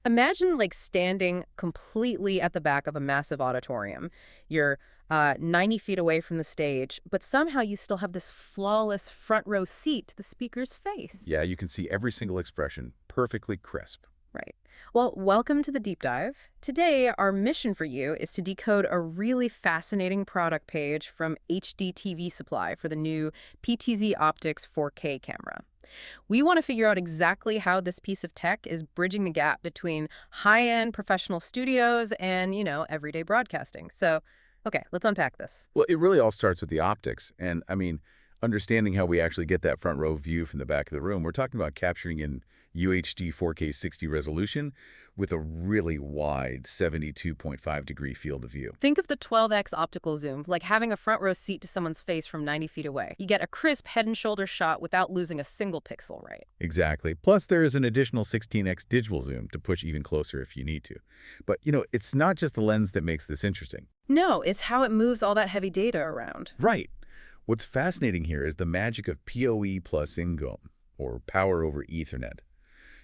Imagine like standing completely at the back of a massive auditorium. You're 90 feet away from the stage, but somehow you still have this flawless front row seat to the speaker's face. Yeah, you can see every single expression perfectly crisp. Right. Well, welcome to the deep dive. Today, our mission for you is to decode a really fascinating product page from HDTVSupply for the new PTZOptics 4K camera. We want to figure out exactly how this piece of tech is bridging the gap between high-end professional studios and, everyday broadcasting. So, okay, let's unpack this. Well, it really all starts with the optics. And understanding how we actually get that front row view from the back of the room. We're talking about capturing in UHD 4K 60 resolution with a really wide 72.5-degree field of view. Think of the 12x optical zoom, like having a front row seat to someone's face from 90 feet away. You get a crisp head and shoulder shot without losing a single pixel, right? Exactly. Plus, there is an additional 16x digital zoom to push even closer if you need to. But, it's not just the lens that makes this interesting. No, it's how it moves all that heavy data around. Right. What's fascinating here is the magic of PoE plus InGoM, or power over Ethernet.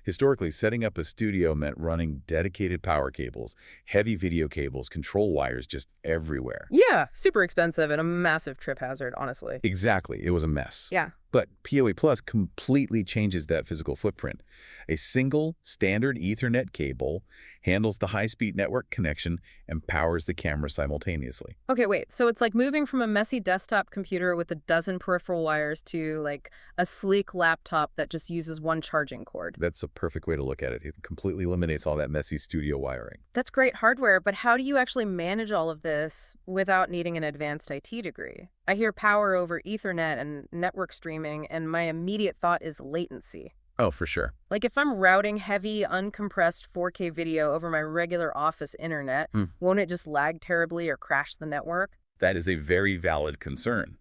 Historically, setting up a studio meant running dedicated power cables, heavy video cables, control wires just everywhere. Yeah, super expensive and a massive trip hazard, honestly. Exactly. It was a mess. Yeah. But PoE Plus completely changes that physical footprint. A single standard Ethernet cable handles the high-speed network connection and powers the camera simultaneously. Okay, wait. So it's like moving from a messy desktop computer with a dozen peripheral wires to like a sleek laptop that just uses one charging cord. That's a perfect way to look at it. It completely eliminates all that messy studio wiring. That's great hardware, but how do you actually manage all of this without needing an advanced IT degree? I hear power over Ethernet and network streaming, and my immediate thought is latency. Oh, for sure. Like if I'm routing heavy, uncompressed 4K video over my regular office internet, won't it just lag terribly or crash the network? That is a very valid concern.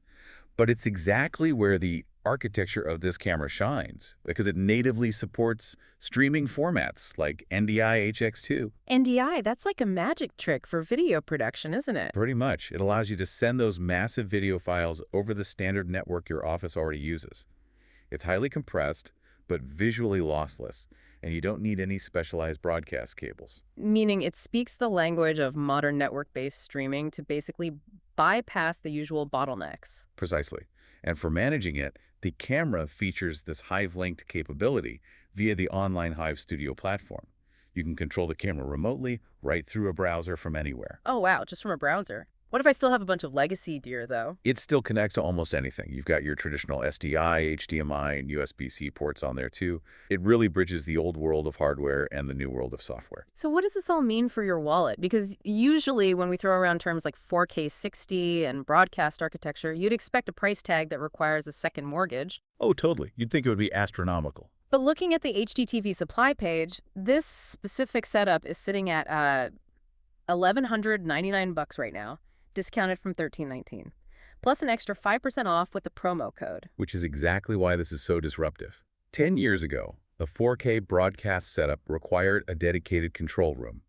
But it's exactly where the architecture of this camera shines, because it natively supports streaming formats like NDI HX2. NDI, that's like a magic trick for video production, isn't it? Pretty much. It allows you to send those massive video files over the standard network your office already uses. It's highly compressed, but visually lossless, and you don't need any specialized broadcast cables. Meaning it speaks the language of modern network-based streaming to basically bypass the usual bottlenecks. Precisely. And for managing it, the camera features this Hive-linked capability via the online Hive Studio platform. You can control the camera remotely right through a browser from anywhere. Oh, wow, just from a browser. What if I still have a bunch of legacy gear, though? It still connects to almost anything. You've got your traditional SDI, HDMI, and USB-C ports on there, too. It really bridges the old world of hardware and the new world of software. So what does this all mean for your wallet? Because usually when we throw around terms like 4K 60 and broadcast architecture, you'd expect a price tag that requires a second mortgage. Oh, totally. You'd think it would be astronomical. But looking at the HDTVSupply page, this specific setup is sitting at $1,199 right now, discounted from $1,319, plus an extra 5% off with the promo code. Which is exactly why this is so disruptive. 10 years ago, a 4K broadcast setup required a dedicated control room.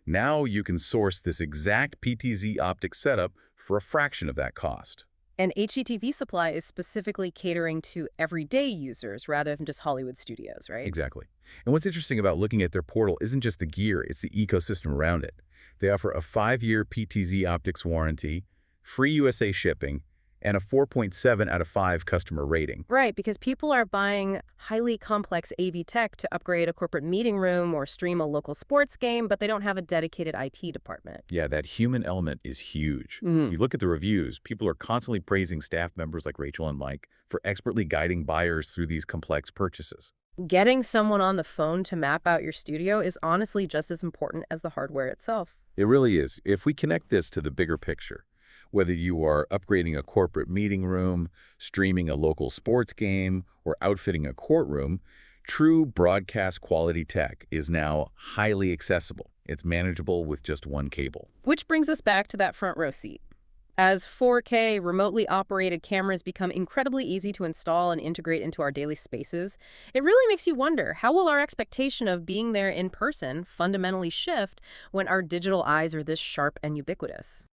Now you can source this exact PTZOptics setup for a fraction of that cost. And HDTVSupply is specifically catering to everyday users rather than just Hollywood studios, right? Exactly. And what's interesting about looking at their portal isn't just the gear, it's the ecosystem around it. They offer a 5-year PTZOptics warranty, free USA shipping, and a 4.7 out of 5 customer rating. Right, because people are buying highly complex AV tech to upgrade a corporate meeting room or stream a local sports game, but they don't have a dedicated IT department. Yeah, that human element is huge. If you look at the reviews, people are constantly praising staff members like Rachel and Mike for expertly guiding buyers through these complex purchases. Getting someone on the phone to map out your studio is honestly just as important as the hardware itself. It really is. If we connect this to the bigger picture, whether you are upgrading a corporate meeting room, streaming a local sports game, or outfitting a courtroom, true broadcast quality tech is now highly accessible. It's manageable with just one cable. Which brings us back to that front row seat. As 4K remotely operated cameras become incredibly easy to install and integrate into our daily spaces, it really makes you wonder, how will our expectation of being there in person fundamentally shift when our digital eyes are this sharp and ubiquitous?